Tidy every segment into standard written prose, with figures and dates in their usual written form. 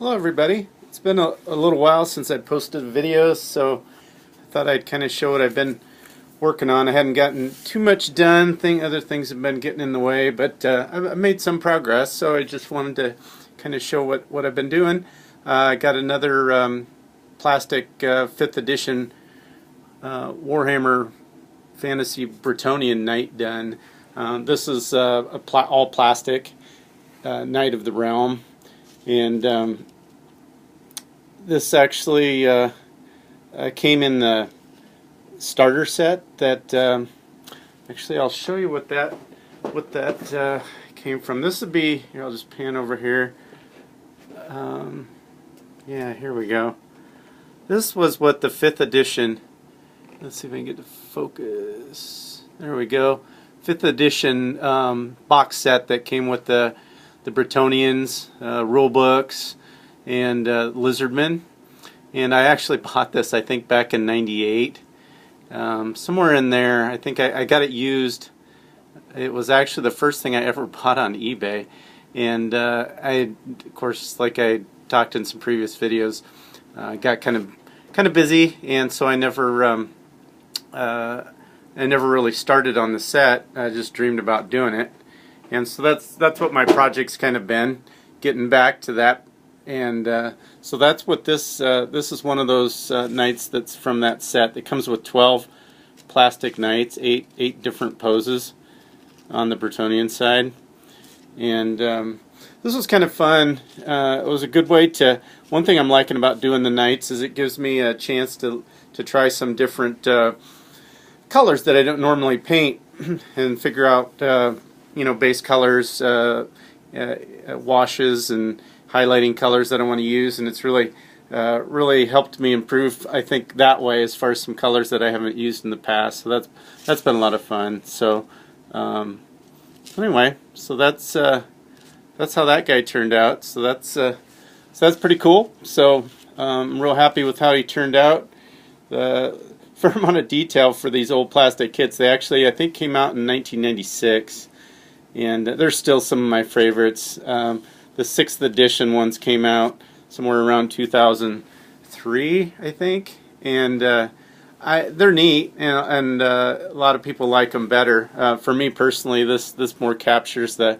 Hello everybody. It's been a little while since I posted videos, so I thought I'd kind of show what I've been working on. I hadn't gotten too much done. Other things have been getting in the way, but I've made some progress, so I just wanted to kind of show what I've been doing. I got another plastic 5th edition Warhammer Fantasy Bretonnian Knight done. This is all plastic Knight of the Realm. And this actually came in the starter set. That actually, I'll show you what that came from. This would be here. I'll just pan over here. Yeah, here we go. This was what the 5th edition. Let's see if I can get to focus. There we go. 5th edition box set that came with the Bretonnians rule books and Lizardmen. And I actually bought this, I think, back in '98. Somewhere in there. I think I got it used. It was actually the first thing I ever bought on eBay. And of course, like I talked in some previous videos, got kind of busy, and so I never really started on the set. I just dreamed about doing it. And so that's what my project's kind of been, getting back to that. And so that's what this is one of those knights that's from that set. It comes with 12 plastic knights, eight different poses on the Bretonnian side. And this was kind of fun. It was a good way to. One thing I'm liking about doing the knights is it gives me a chance to try some different colors that I don't normally paint and figure out base colors, washes, and highlighting colors that I want to use, and it's really helped me improve, I think, that way as far as some colors that I haven't used in the past. So that's been a lot of fun. So anyway, so that's how that guy turned out. So that's pretty cool. So I'm real happy with how he turned out. The fair amount of detail for these old plastic kits. They actually, I think, came out in 1996. And they're still some of my favorites. The 6th edition ones came out somewhere around 2003, I think. And they're neat, and a lot of people like them better. For me personally, this more captures the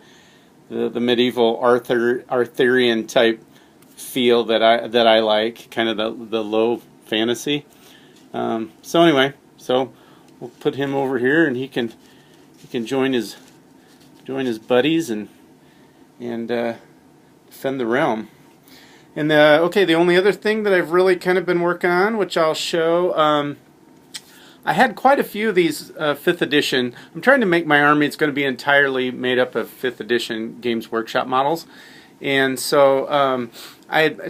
medieval Arthurian type feel that I like, kind of the low fantasy. So anyway, so we'll put him over here, and he can join his buddies and defend the realm. And okay, the only other thing that I've really kind of been working on, which I'll show, I had quite a few of these 5th edition. I'm trying to make my army. It's going to be entirely made up of 5th edition Games Workshop models. And so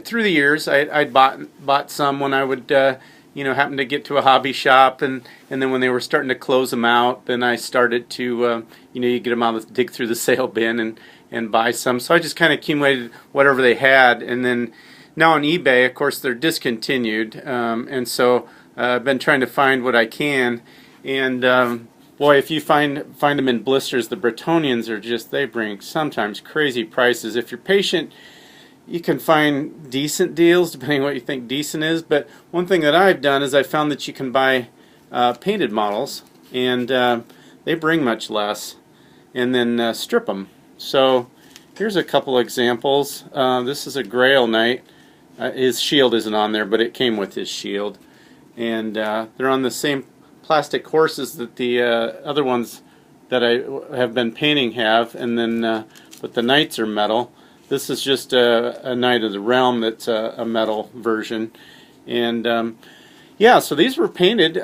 through the years, I'd bought some when I would happen to get to a hobby shop, and then when they were starting to close them out, then I started to you get them out, dig through the sale bin and buy some. So I just kind of accumulated whatever they had, and then now on eBay, of course, they're discontinued, and so I've been trying to find what I can. And boy, if you find them in blisters, the Bretonnians are they bring sometimes crazy prices. If you're patient, you can find decent deals depending on what you think decent is. But one thing that I've done is I found that you can buy painted models, and they bring much less, and then strip them. So here's a couple examples. This is a Grail Knight. His shield isn't on there, but it came with his shield. And they're on the same plastic horses that the other ones that I have been painting have, and then but the knights are metal. This is just a Knight of the Realm that's a metal version. And yeah, so these were painted.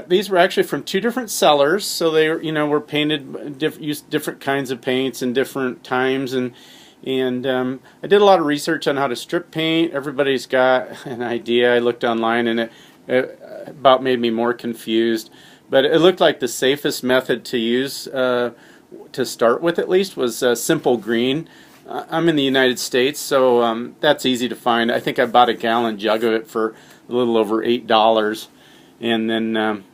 These were actually from 2 different sellers, so they were painted, used different kinds of paints in different times, and I did a lot of research on how to strip paint. Everybody's got an idea. I looked online, and it about made me more confused. But it looked like the safest method to use to start with, at least, was simple green. I'm in the United States, so that's easy to find. I think I bought a gallon jug of it for a little over $8, and then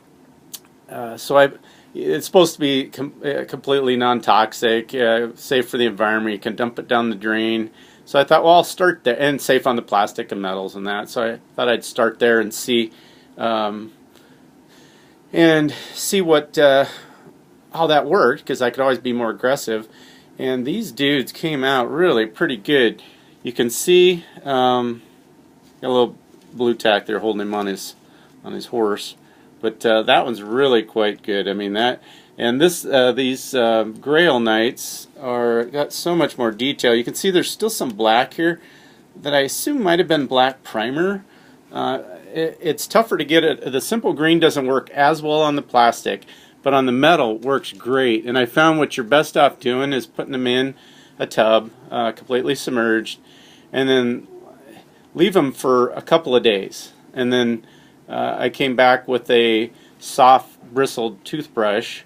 it's supposed to be completely non-toxic, safe for the environment. You can dump it down the drain, So I thought, well, I'll start there, and safe on the plastic and metals and that. So I thought I'd start there and see what how that worked, because I could always be more aggressive. And these dudes came out really pretty good. You can see got a little blue tack there holding him on his horse, but that one's really quite good. I mean, that, and this these Grail Knights are got so much more detail. You can see there's still some black here that I assume might have been black primer. It's tougher to get it. The simple green doesn't work as well on the plastic, but on the metal works great. And I found what you're best off doing is putting them in a tub, completely submerged, and then leave them for a couple of days. And then I came back with a soft bristled toothbrush.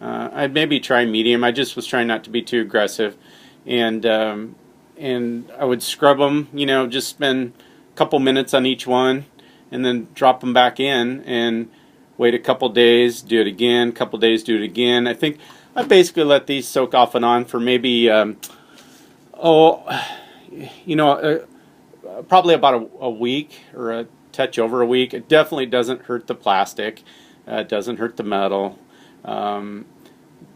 I'd maybe try medium. I just was trying not to be too aggressive, and I would scrub them. You know, just spend a couple minutes on each one, and then drop them back in and wait a couple days, do it again, couple days, do it again. I think I basically let these soak off and on for maybe probably about a week, or a touch over a week. It definitely doesn't hurt the plastic. It doesn't hurt the metal. The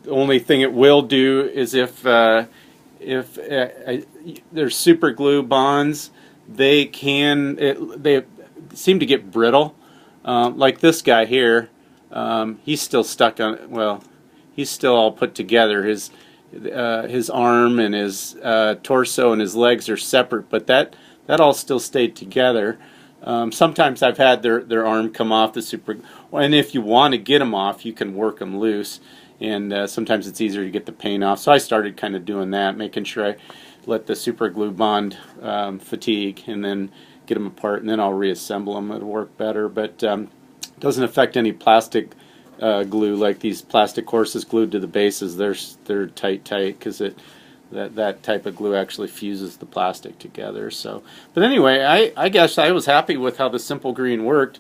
only thing it will do is if there's super glue bonds, they seem to get brittle. Like this guy here, he's still stuck on. Well, he's still all put together. His arm and his torso and his legs are separate, but that all still stayed together. Sometimes I've had their arm come off the super, and if you want to get them off, you can work them loose, and sometimes it's easier to get the paint off. So I started kind of doing that, making sure I let the super glue bond fatigue, and then get them apart, and then I'll reassemble them. It'll work better, but it doesn't affect any plastic glue, like these plastic courses glued to the bases. They're tight because that type of glue actually fuses the plastic together. So, but anyway, I guess I was happy with how the simple green worked.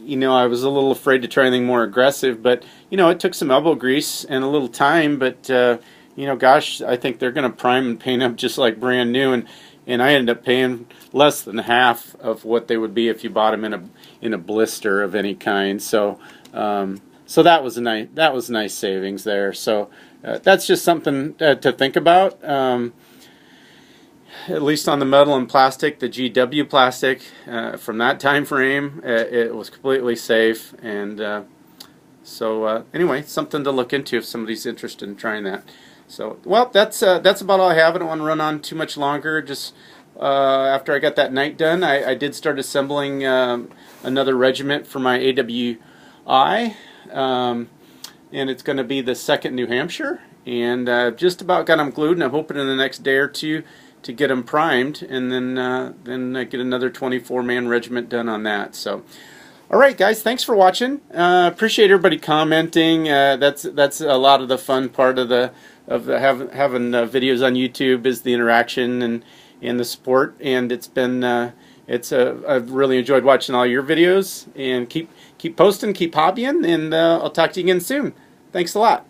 You know, I was a little afraid to try anything more aggressive, but you know, it took some elbow grease and a little time. But you know, gosh, I think they're going to prime and paint up just like brand new, and I ended up paying less than half of what they would be if you bought them in a blister of any kind. So so that was nice savings there. So that's just something to think about. At least on the metal and plastic, the GW plastic, from that time frame, it was completely safe. And so anyway, something to look into if somebody's interested in trying that. So, well, that's about all I have. I don't want to run on too much longer. Just after I got that knight done, I did start assembling another regiment for my AWI, and it's going to be the 2nd New Hampshire. And just about got them glued, and I'm hoping in the next day or two to get them primed, and then get another 24-man regiment done on that. So, all right, guys, thanks for watching. Appreciate everybody commenting. That's a lot of the fun part of having videos on YouTube, is the interaction and the support. And it's been I've really enjoyed watching all your videos, and keep posting, keep hobbying, and I'll talk to you again soon. Thanks a lot.